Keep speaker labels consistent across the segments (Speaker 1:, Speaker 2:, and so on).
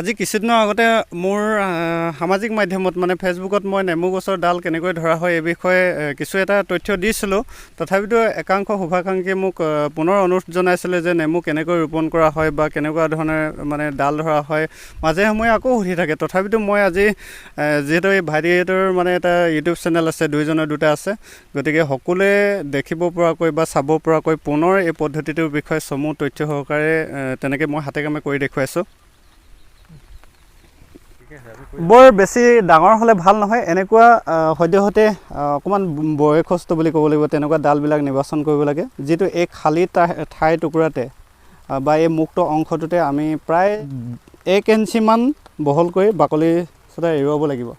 Speaker 1: আজি কিছুদিনৰ আগতে মোৰ সামাজিক মাধ্যমত মানে ফেচবুকত মই নেমু গছৰ ডাল কেনেকৈ ধৰা হয় এই বিষয়ে কিছু এটা তথ্য দিছিলোঁ। তথাপিতো একাংশ শুভাকাংক্ষীয়ে মোক পুনৰ অনুৰোধ জনাইছিলে যে নেমু কেনেকৈ ৰোপণ কৰা হয় বা কেনেকুৱা ধৰণে মানে ডাল ধৰা হয়, মাজে সময়ে আকৌ সুধি থাকে। তথাপিতো মই আজি যিহেতু এই ভাইটিহঁতৰ মানে এটা ইউটিউব চেনেল আছে, দুইজনৰ দুটা আছে, গতিকে সকলোৱে দেখিব পৰাকৈ বা চাব পৰাকৈ পুনৰ এই পদ্ধতিটোৰ বিষয়ে চমু তথ্য সহকাৰে তেনেকৈ মই হাতে কামে কৰি দেখুৱাইছোঁ। বৰ বেছি ডাঙৰ হ'লে ভাল নহয়, এনেকুৱা সদ্যহতে অকণমান বয়সস্থ বুলি ক'ব লাগিব তেনেকুৱা ডালবিলাক নিৰ্বাচন কৰিব লাগে, যিটো এই খালী ঠাই টুকুৰাতে বা এই মুক্ত অংশটোতে আমি প্ৰায় 1 ইঞ্চিমান বহলকৈ বাকলি ছটা এৰুৱাব লাগিব।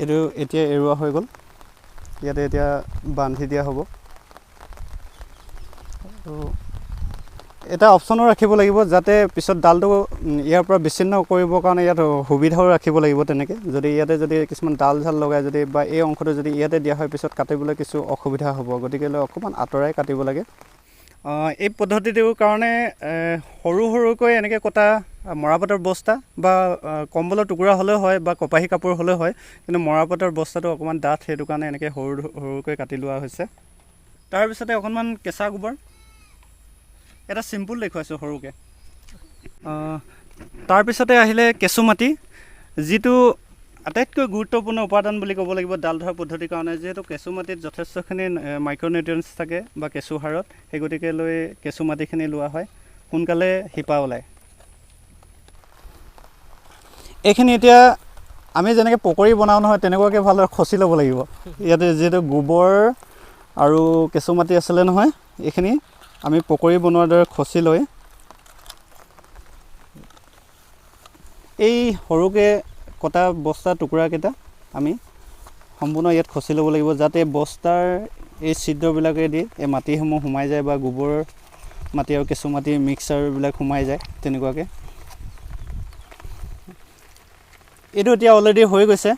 Speaker 1: এইটো এতিয়া এৰুৱা হৈ গ'ল, ইয়াতে এতিয়া বান্ধি দিয়া হ'ব। আৰু এটা অপশ্যনো ৰাখিব লাগিব যাতে পিছত ডালটো ইয়াৰ পৰা বিচ্ছিন্ন কৰিবৰ কাৰণে ইয়াত সুবিধাও ৰাখিব লাগিব। তেনেকৈ যদি ইয়াতে যদি কিছুমান ডাল লগাই যদি বা এই অংশটো যদি ইয়াতে দিয়া হয়, পিছত কাটিবলৈ কিছু অসুবিধা হ'ব, গতিকে অকণমান আঁতৰাই কাটিব লাগে। এই পদ্ধতিটোৰ কাৰণে সৰু সৰুকৈ এনেকৈ কটা মৰাপাটৰ বস্তা বা কম্বলৰ টুকুৰা হ'লেও হয় বা কপাহী কাপোৰ হ'লেও হয়, কিন্তু মৰাপাটৰ বস্তাটো অকণমান ডাঠ, সেইটো কাৰণে এনেকৈ সৰু সৰুকৈ কাটি লোৱা হৈছে। তাৰপিছতে অকণমান কেঁচা গোবৰ, এটা চিম্পুল দেখুৱাইছোঁ সৰুকৈ। তাৰপিছতে আহিলে কেঁচুমাটি, যিটো আটাইতকৈ গুৰুত্বপূৰ্ণ উপাদান বুলি ক'ব লাগিব ডাল ধৰা পদ্ধতিৰ কাৰণে, যিহেতু কেঁচুমাটিত যথেষ্টখিনি মাইক্ৰ'নিউট্ৰিয়েণ্টছ থাকে বা কেঁচু সাৰত, সেই গতিকে লৈ কেঁচুমাটিখিনি লোৱা হয়, সোনকালে শিপা ওলায়। এইখিনি এতিয়া আমি যেনেকৈ পকৰি বনাওঁ নহয়, তেনেকুৱাকৈ ভালদৰে খচি ল'ব লাগিব। ইয়াতে যিহেতু গোবৰ আৰু কেঁচুমাটি আছিলে নহয়, এইখিনি আমি পকৰি বনোৱাৰ দৰে খচি লৈ এই সৰুকৈ কটা বস্তা টুকুৰাকেইটা আমি সম্পূৰ্ণ ইয়াত খচি ল'ব লাগিব, যাতে বস্তাৰ এই ছিদ্ৰবিলাকেদি এই মাটিসমূহ সোমাই যায় বা গোবৰ মাটি আৰু কেঁচুমাটি মিক্সাৰবিলাক সোমাই যায় তেনেকুৱাকৈ। এইটো এতিয়া অলৰেডি হৈ গৈছে।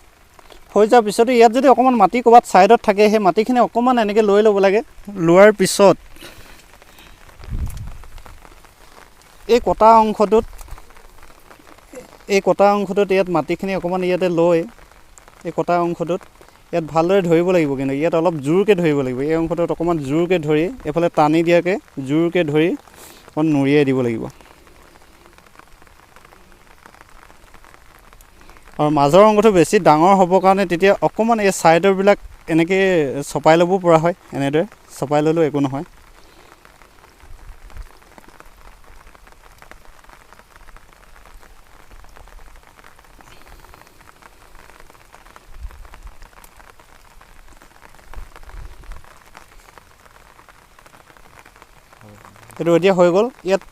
Speaker 1: হৈ যোৱাৰ পিছতো ইয়াত যদি অকণমান মাটি ক'ৰবাত ছাইডত থাকে, সেই মাটিখিনি অকণমান এনেকৈ লৈ ল'ব লাগে। লোৱাৰ পিছত এই কটা অংশটোত ইয়াত মাটিখিনি অকণমান ইয়াতে লৈ এই কটা অংশটোত ইয়াত ভালদৰে ধৰিব লাগিব, কিন্তু ইয়াত অলপ জোৰকৈ ধৰিব লাগিব। এই অংশটোত অকণমান জোৰকৈ ধৰি এইফালে টানি দিয়াকৈ জোৰকৈ ধৰি অকণ নুৰিয়াই দিব লাগিব। আৰু মাজৰ অংশটো বেছি ডাঙৰ হ'বৰ কাৰণে তেতিয়া অকণমান এই ছাইডৰবিলাক এনেকৈ চপাই ল'ব পৰা হয়, এনেদৰে চপাই ল'লেও একো নহয়। এইটো এতিয়া হৈ গ'ল। ইয়াত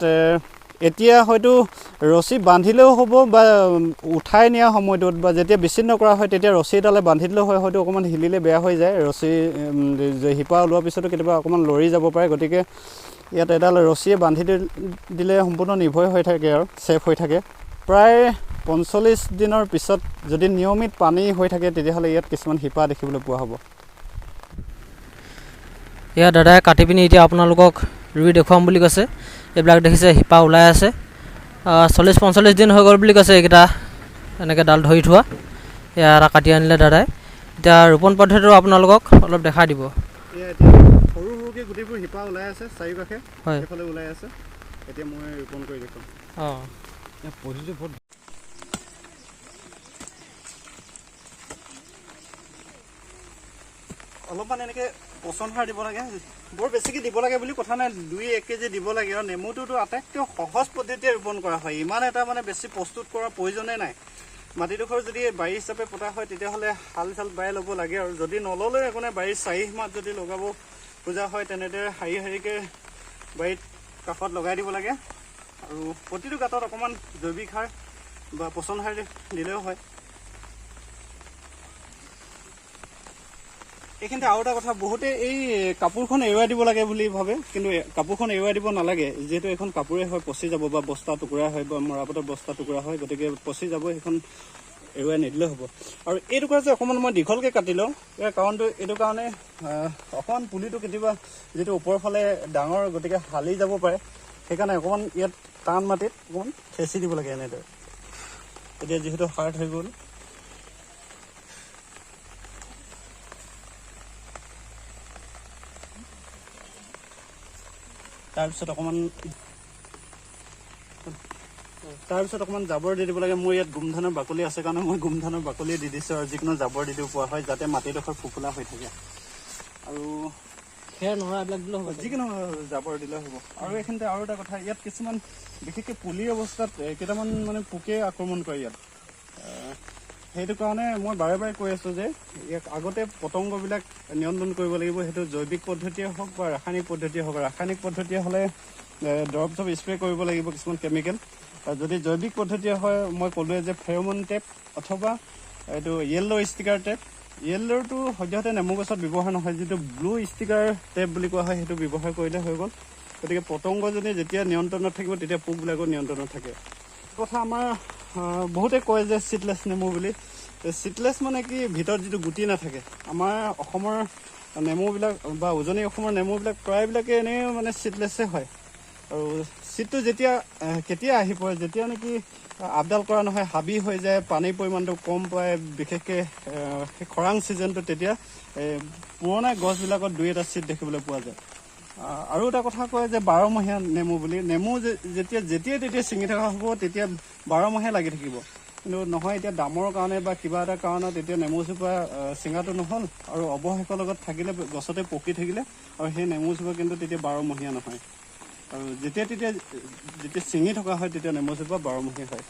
Speaker 1: এতিয়া হয়তো ৰছী বান্ধিলেও হ'ব বা উঠাই নিয়া সময়টোত বা যেতিয়া বিচ্ছিন্ন কৰা হয় তেতিয়া ৰছী এডালে বান্ধি দিলেও হয়, হয়তো অকণমান হিলিলে বেয়া হৈ যায়। ৰছী শিপা ওলোৱাৰ পিছতো কেতিয়াবা অকণমান লৰি যাব পাৰে, গতিকে ইয়াত এডাল ৰছীয়ে বান্ধি দিলে সম্পূৰ্ণ নিৰ্ভয় হৈ থাকে আৰু ছেফ হৈ থাকে। প্ৰায় 45 দিনৰ পিছত যদি নিয়মিত পানী হৈ থাকে, তেতিয়াহ'লে ইয়াত কিছুমান শিপা দেখিবলৈ পোৱা হ'ব।
Speaker 2: এয়া দাদাই কাটি পিনি এতিয়া আপোনালোকক ৰুই দেখুৱাম বুলি কৈছে। এইবিলাক দেখিছে শিপা ওলাই আছে। 40-45 দিন হৈ গ'ল বুলি কৈছে এইকেইটা এনেকৈ ডাল ধৰি থোৱা। এয়া এটা কাটি আনিলে দাদাই। এতিয়া ৰোপণ পদ্ধতিটো আপোনালোকক অলপ দেখাই দিব।
Speaker 1: সৰু সৰুকৈ গোটেইবোৰ শিপা ওলাই আছে, চাৰিওকাষে এইফালে ওলাই আছে। এতিয়া মই ৰোপণ কৰি দেখুৱাম। অলপমান এনেকৈ পচন সাৰ দিব লাগে, বৰ বেছিকৈ দিব লাগে বুলি কথা নাই, 2-1 কেজি দিব লাগে। আৰু নেমুটোতো আটাইতকৈ সহজ পদ্ধতিৰে ৰোপণ কৰা হয়, ইমান এটা মানে বেছি প্ৰস্তুত কৰাৰ প্ৰয়োজনেই নাই। মাটিডোখৰ যদি বাৰী হিচাপে পতা হয়, তেতিয়াহ'লে হাল চাল বাই ল'ব লাগে, আৰু যদি নল'লেও একো নাই, বাৰীৰ চাৰিসীমাত যদি লগাব খোজা হয় তেনেদৰে শাৰী শাৰীকৈ বাৰীত কাষত লগাই দিব লাগে। আৰু প্ৰতিটো গাঁতত অকণমান জৈৱিক সাৰ বা পচন সাৰ দিলেও হয়। এইখিনিতে আৰু এটা কথা, বহুতে এই কাপোৰখন এৰুৱাই দিব লাগে বুলি ভাবে, কিন্তু কাপোৰখন এৰুৱাই দিব নালাগে। যিহেতু এখন কাপোৰে হয়, পচি যাব বা বস্তা টুকুৰা হয় বা মৰাপাটৰ বস্তা টুকুৰা হয়, গতিকে পচি যাব, সেইখন এৰুৱাই নিদিলেও হ'ব। আৰু এই টুকুৰা যে অকণমান মই দীঘলকৈ কাটি লওঁ, ইয়াৰ কাৰণটো এইটো কাৰণে, অকণমান পুলিটো কেতিয়াবা যিটো ওপৰৰ ফালে ডাঙৰ, গতিকে হালি যাব পাৰে, সেইকাৰণে অকণমান ইয়াত টান মাটিত অকণমান থেঁচি দিব লাগে এনেদৰে। এতিয়া যিহেতু হাৰ্ড হৈ গ'ল, তাৰপিছত অকণমান জাবৰ দি দিব লাগে। মোৰ ইয়াত গোমধানৰ বাকলি আছে কাৰণে মই গোমধানৰ বাকলি দি দিছোঁ, আৰু যিকোনো জাবৰ দি দিব পৰা হয়, যাতে মাটিডোখৰ ফুফুলা হৈ থাকে। আৰু
Speaker 2: খেৰ নৰা এইবিলাক দিলেও হ'ব,
Speaker 1: যিকোনো জাবৰ দিলেও হ'ব। আৰু এইখিনিতে আৰু এটা কথা, ইয়াত কিছুমান বিশেষকৈ পুলিৰ অৱস্থাত কেইটামান মানে পোকে আক্ৰমণ কৰে ইয়াত। সেইটো কাৰণে মই বাৰে বাৰে কৈ আছোঁ যে ইয়াক আগতে পতংগবিলাক নিয়ন্ত্ৰণ কৰিব লাগিব। সেইটো জৈৱিক পদ্ধতিয়ে হওক বা ৰাসায়নিক পদ্ধতিয়ে হওক। ৰাসায়নিক পদ্ধতিয়ে হ'লে দৰৱ চৰব স্প্ৰে কৰিব লাগিব, কিছুমান কেমিকেল। যদি জৈৱিক পদ্ধতিয়ে হয়, মই ক'লোৱে যে ফেৰমন টেপ অথবা এইটো য়েল্ল' ষ্টিকাৰ টেপ। য়েল্ল'টো সদ্যহতে নেমু গছত ব্যৱহাৰ নহয়, যিটো ব্লু ষ্টিকাৰ টেপ বুলি কোৱা হয়, সেইটো ব্যৱহাৰ কৰিলে হৈ গ'ল। গতিকে পতংগ যদি যেতিয়া নিয়ন্ত্ৰণত থাকিব, তেতিয়া পোকবিলাকো নিয়ন্ত্ৰণত থাকে। কথা আমাৰ বহুতে কয় যে চিডলেছ নেমু বুলি। চিডলেছ মানে কি, ভিতৰত যিটো গুটি নাথাকে। আমাৰ অসমৰ নেমুবিলাক বা উজনি অসমৰ নেমুবিলাক প্ৰায়বিলাকে এনেই মানে চিডলেছে হয়। আৰু চিডটো কেতিয়া আহি পৰে, যেতিয়া নেকি আপডাল কৰা নহয়, হাবি হৈ যায়, পানীৰ পৰিমাণটো কম পায়, বিশেষকৈ সেই খৰাং ছিজনটো, তেতিয়া পুৰণা গছবিলাকত দুই এটা চিড দেখিবলৈ পোৱা যায়। আৰু এটা কথা কয় যে 12মহীয়া নেমু বুলি। নেমু যেতিয়া ছিঙি থকা হ'ব, তেতিয়া 12মহীয়া লাগি থাকিব। কিন্তু নহয়, এতিয়া দামৰ কাৰণে বা কিবা এটা কাৰণত এতিয়া নেমুজোপা ছিঙাটো নহ'ল, আৰু অৱশেষৰ লগত থাকিলে, গছতে পকি থাকিলে, আৰু সেই নেমুজোপা কিন্তু তেতিয়া 12মহীয়া নহয়। আৰু যেতিয়া ছিঙি থকা হয়, তেতিয়া নেমুজোপা 12মহীয়া হয়।